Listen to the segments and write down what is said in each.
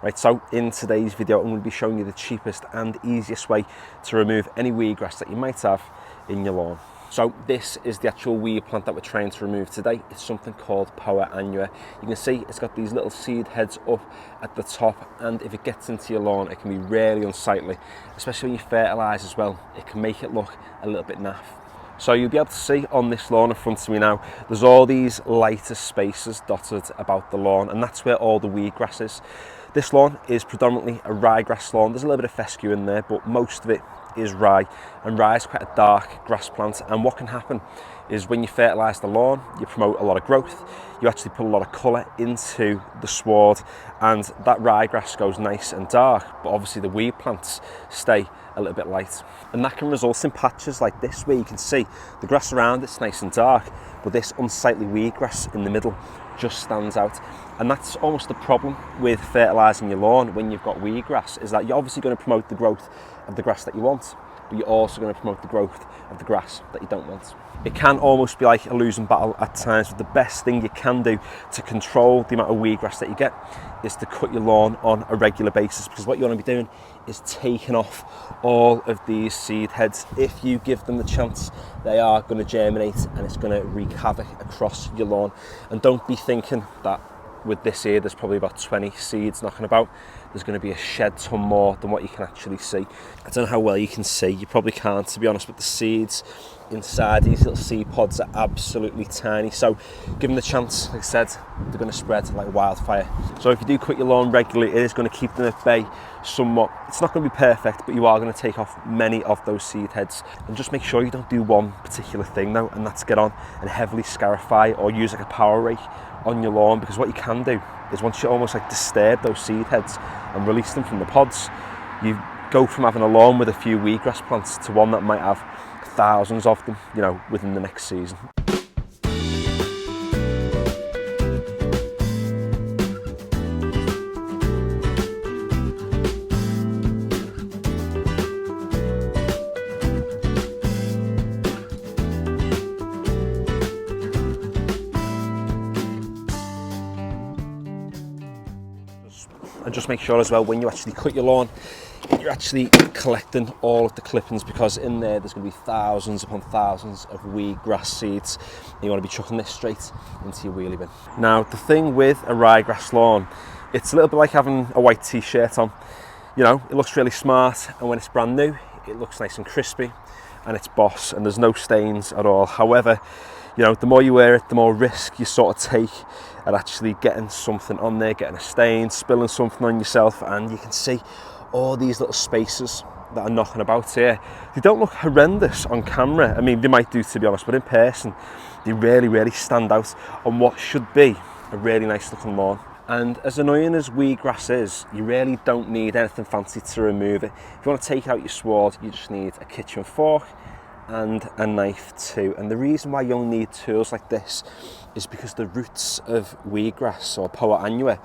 Right, so in today's video, I'm going to be showing you the cheapest and easiest way to remove any weed grass that you might have in your lawn. So this is the actual weed plant that we're trying to remove today. It's something called Poa annua. You can see it's got these little seed heads up at the top, and if it gets into your lawn, it can be really unsightly, especially when you fertilise as well. It can make it look a little bit naff. So you'll be able to see on this lawn in front of me now, there's all these lighter spaces dotted about the lawn, and that's where all the weed grass is. This lawn is predominantly a ryegrass lawn. There's a little bit of fescue in there, but most of it is rye, and rye is quite a dark grass plant. And what can happen is when you fertilise the lawn, you promote a lot of growth, you actually put a lot of colour into the sward, and that ryegrass goes nice and dark, but obviously the weed plants stay a little bit light. And that can result in patches like this where you can see the grass around it's nice and dark, but this unsightly weed grass in the middle just stands out. And that's almost the problem with fertilising your lawn when you've got weed grass, is that you're obviously going to promote the growth of the grass that you want, but you're also going to promote the growth of the grass that you don't want. It can almost be like a losing battle at times, but the best thing you can do to control the amount of weed grass that you get is to cut your lawn on a regular basis, because what you want to be doing is taking off all of these seed heads. If you give them the chance, they are going to germinate and it's going to wreak havoc across your lawn. And don't be thinking that with this here there's probably about 20 seeds knocking about. There's going to be a shed ton more than what you can actually see. I don't know how well you can see, you probably can't to be honest, but the seeds inside these little seed pods are absolutely tiny. So give them the chance, like I said, they're going to spread like wildfire. So if you do cut your lawn regularly, it is going to keep them at bay somewhat. It's not going to be perfect, but you are going to take off many of those seed heads. And just make sure you don't do one particular thing though, and that's get on and heavily scarify or use like a power rake on your lawn, because what you can do is once you almost like disturb those seed heads and release them from the pods, you go from having a lawn with a few wheatgrass plants to one that might have thousands of them, you know, within the next season. And just make sure as well, when you actually cut your lawn, you're actually collecting all of the clippings, because in there's going to be thousands upon thousands of weed grass seeds, and you want to be chucking this straight into your wheelie bin. Now, the thing with a ryegrass lawn, it's a little bit like having a white t-shirt on. You know, it looks really smart, and when it's brand new, it looks nice and crispy, and it's boss, and there's no stains at all. However, you know, the more you wear it, the more risk you sort of take at actually getting something on there, getting a stain, spilling something on yourself. And you can see all these little spaces that are knocking about here. They don't look horrendous on camera. I mean, they might do, to be honest, but in person, they really stand out on what should be a really nice looking lawn. And as annoying as weed grass is, you really don't need anything fancy to remove it. If you want to take out your sward, you just need a kitchen fork and a knife too. And the reason why you only need tools like this is because the roots of weedgrass or Poa annua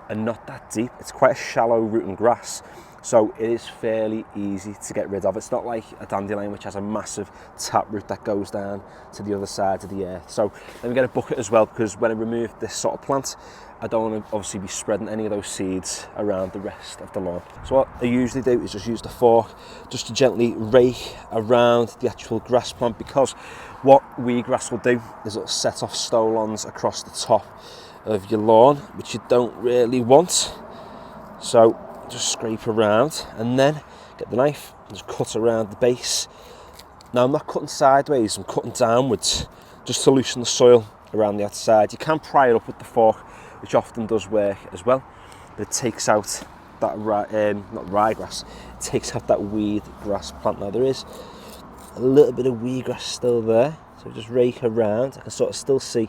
are not that deep. It's quite a shallow rooting grass, so it is fairly easy to get rid of. It's not like a dandelion which has a massive tap root that goes down to the other side of the earth. So let me get a bucket as well, because when I remove this sort of plant, I don't want to obviously be spreading any of those seeds around the rest of the lawn. So what I usually do is just use the fork just to gently rake around the actual grass plant, because what weedgrass will do is it'll set off stolons across the top of your lawn, which you don't really want. So just scrape around and then get the knife and just cut around the base. Now I'm not cutting sideways, I'm cutting downwards just to loosen the soil around the outside. You can pry it up with the fork, which often does work as well, but it takes out that not ryegrass, it takes out that weed grass plant. Now there is a little bit of weed grass still there, so just rake around. I can sort of still see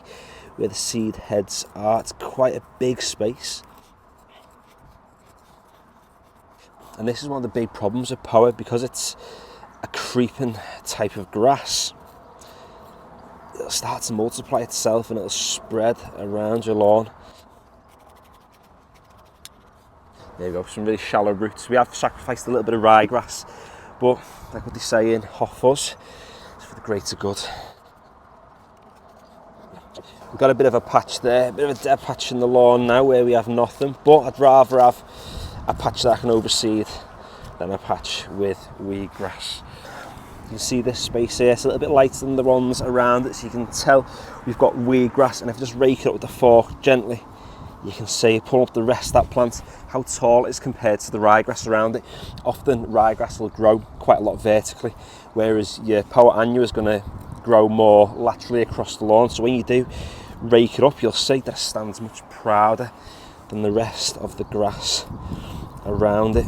where the seed heads are. It's quite a big space, and this is one of the big problems with Poa, because it's a creeping type of grass. It'll start to multiply itself and it'll spread around your lawn. There you go, some really shallow roots. We have sacrificed a little bit of ryegrass, but like what they say in Hot Fuzz, it's for the greater good. We got a bit of a patch there, a bit of a dead patch in the lawn now where we have nothing, but I'd rather have a patch that I can overseed than a patch with wheatgrass. You can see this space here, it's a little bit lighter than the ones around it, so you can tell we've got wheatgrass, and if I just rake it up with the fork gently, you can see, pull up the rest of that plant, how tall it is compared to the ryegrass around it. Often ryegrass will grow quite a lot vertically, whereas your Poa annua is going to grow more laterally across the lawn. So when you do rake it up, you'll see that it stands much prouder than the rest of the grass around it.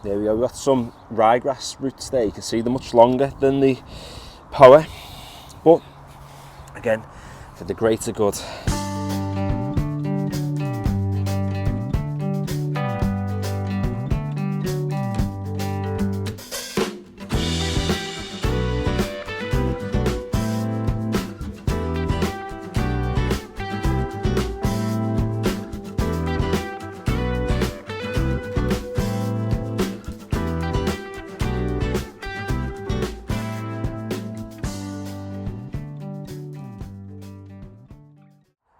There we go, we've got some ryegrass roots there. You can see they're much longer than the Poa, but again, for the greater good.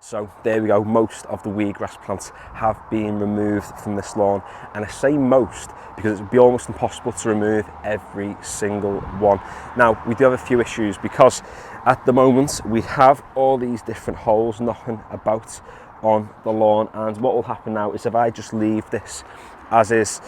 So there we go, most of the wheatgrass plants have been removed from this lawn, and I say most because it would be almost impossible to remove every single one. Now we do have a few issues because at the moment we have all these different holes knocking about on the lawn, and what will happen now is if I just leave this as is,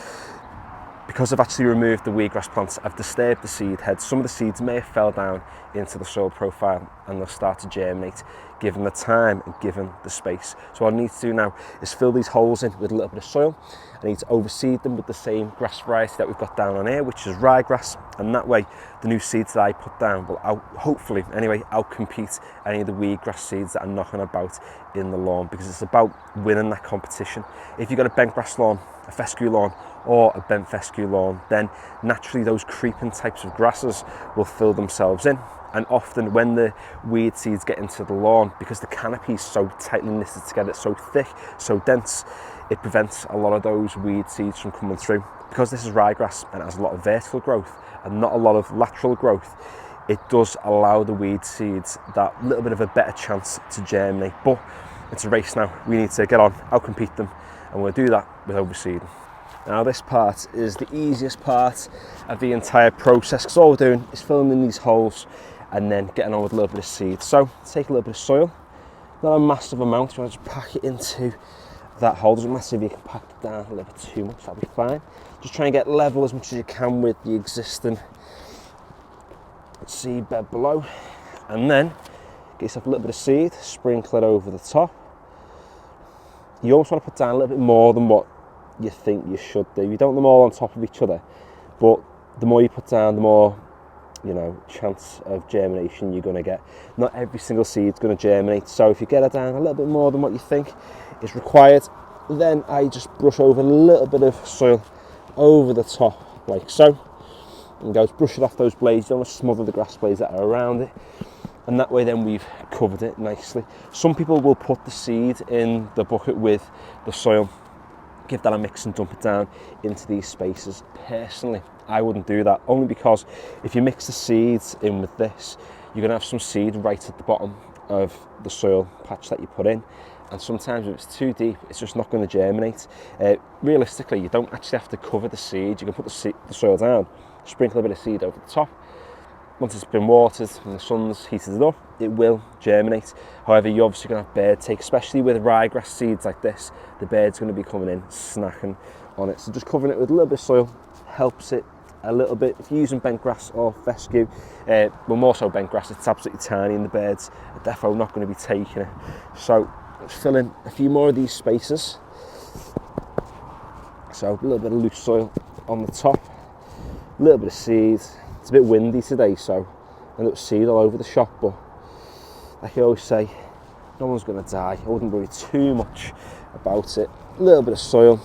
because I've actually removed the wheatgrass plants, I've disturbed the seed heads. Some of the seeds may have fell down into the soil profile and they'll start to germinate, given the time and given the space. So what I need to do now is fill these holes in with a little bit of soil. I need to overseed them with the same grass variety that we've got down on here, which is ryegrass, and that way the new seeds that I put down will hopefully anyway outcompete any of the wheatgrass seeds that are knocking about in the lawn, because it's about winning that competition. If you've got a bent grass lawn, a fescue lawn, or a bent fescue lawn, then naturally those creeping types of grasses will fill themselves in. And often when the weed seeds get into the lawn, because the canopy is so tightly knitted together, it's so thick, so dense, it prevents a lot of those weed seeds from coming through. Because this is ryegrass and it has a lot of vertical growth and not a lot of lateral growth, it does allow the weed seeds that little bit of a better chance to germinate. But it's a race now. We need to get on, outcompete them, and we'll do that with overseeding. Now this part is the easiest part of the entire process, because all we're doing is filling in these holes and then getting on with a little bit of seed. So take a little bit of soil, not a massive amount, you want to just pack it into that hole. Doesn't matter if you can pack it down a little bit too much, that'll be fine. Just try and get level as much as you can with the existing seed bed below, and then get yourself a little bit of seed, sprinkle it over the top. You almost want to put down a little bit more than what you think you should do. You don't want them all on top of each other, but the more you put down, the more, you know, chance of germination you're going to get. Not every single seed's going to germinate, so if you get it down a little bit more than what you think is required, then I just brush over a little bit of soil over the top like so, and go brush it off those blades. You don't want to smother the grass blades that are around it, and that way then we've covered it nicely. Some people will put the seed in the bucket with the soil, give that a mix and dump it down into these spaces. Personally, I wouldn't do that, only because if you mix the seeds in with this, you're going to have some seed right at the bottom of the soil patch that you put in, and sometimes if it's too deep, it's just not going to germinate. Realistically, you don't actually have to cover the seed. You can put the soil down, sprinkle a bit of seed over the top. Once it's been watered and the sun's heated it up, it will germinate. However, you're obviously going to have bird take, especially with ryegrass seeds like this. The bird's going to be coming in, snacking on it. So just covering it with a little bit of soil helps it a little bit. If you're using bent grass or fescue, well, more so bent grass, it's absolutely tiny and the birds are definitely not going to be taking it. So let's fill in a few more of these spaces. So a little bit of loose soil on the top, a little bit of seed. It's a bit windy today, so a little seed all over the shop, but like I always say, no one's going to die. I wouldn't worry too much about it. A little bit of soil.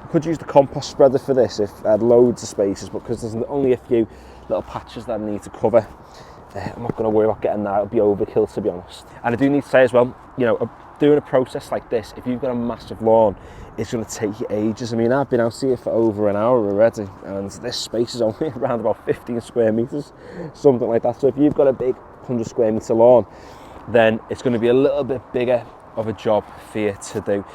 I could use the compost spreader for this if I had loads of spaces, but because there's only a few little patches that I need to cover, I'm not going to worry about getting that. It'll be overkill, to be honest. And I do need to say as well, you know, doing a process like this, if you've got a massive lawn, it's going to take you ages. I mean, I've been out here for over an hour already, and this space is only around about 15 square meters, something like that. So if you've got a big 100 square meter lawn, then it's going to be a little bit bigger of a job for you to do.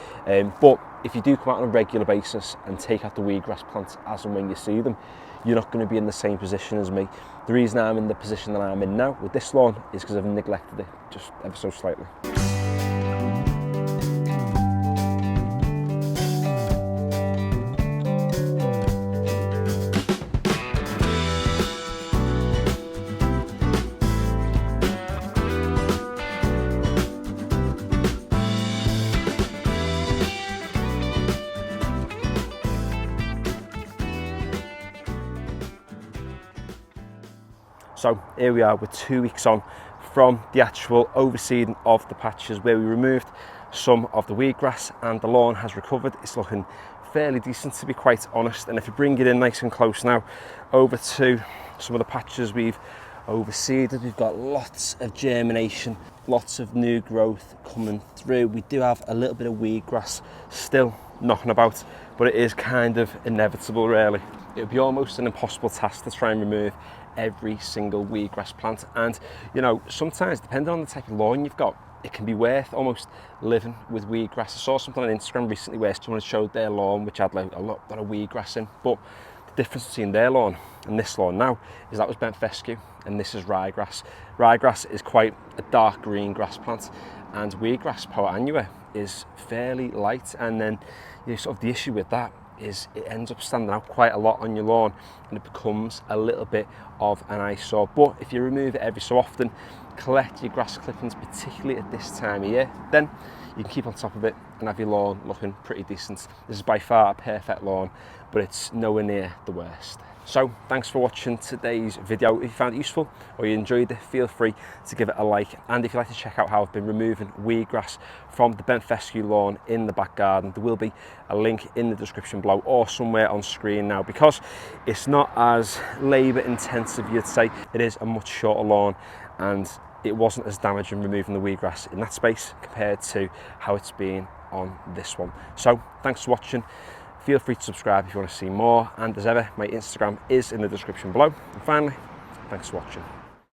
But if you do come out on a regular basis and take out the weedgrass plants as and when you see them, you're not going to be in the same position as me. The reason I'm in the position that I'm in now with this lawn is because I've neglected it just ever so slightly. So here we are, we're 2 weeks on from the actual overseeding of the patches where we removed some of the weedgrass, and the lawn has recovered. It's looking fairly decent, to be quite honest. And if you bring it in nice and close now over to some of the patches we've overseeded, we've got lots of germination, lots of new growth coming through. We do have a little bit of weedgrass still knocking about, but it is kind of inevitable really. It would be almost an impossible task to try and remove every single weedgrass plant, and you know, sometimes depending on the type of lawn you've got, it can be worth almost living with weedgrass. I saw something on Instagram recently where someone showed their lawn which had like a lot of weedgrass in, but the difference between their lawn and this lawn now is that was bent fescue and this is ryegrass. Ryegrass is quite a dark green grass plant, and weedgrass, Poa annua, is fairly light, and then you know, sort of the issue with that is it ends up standing out quite a lot on your lawn and it becomes a little bit of an eyesore. But if you remove it every so often, collect your grass clippings, particularly at this time of year, then you can keep on top of it and have your lawn looking pretty decent. This is by far a perfect lawn, but it's nowhere near the worst. So thanks for watching today's video. If you found it useful or you enjoyed it, feel free to give it a like. And if you'd like to check out how I've been removing weedgrass from the bent fescue lawn in the back garden, there will be a link in the description below or somewhere on screen now. Because it's not as labour intensive, you'd say, it is a much shorter lawn, and it wasn't as damaging removing the weedgrass in that space compared to how it's been on this one. So thanks for watching. Feel free to subscribe if you want to see more, and as ever, my Instagram is in the description below. And finally, thanks for watching.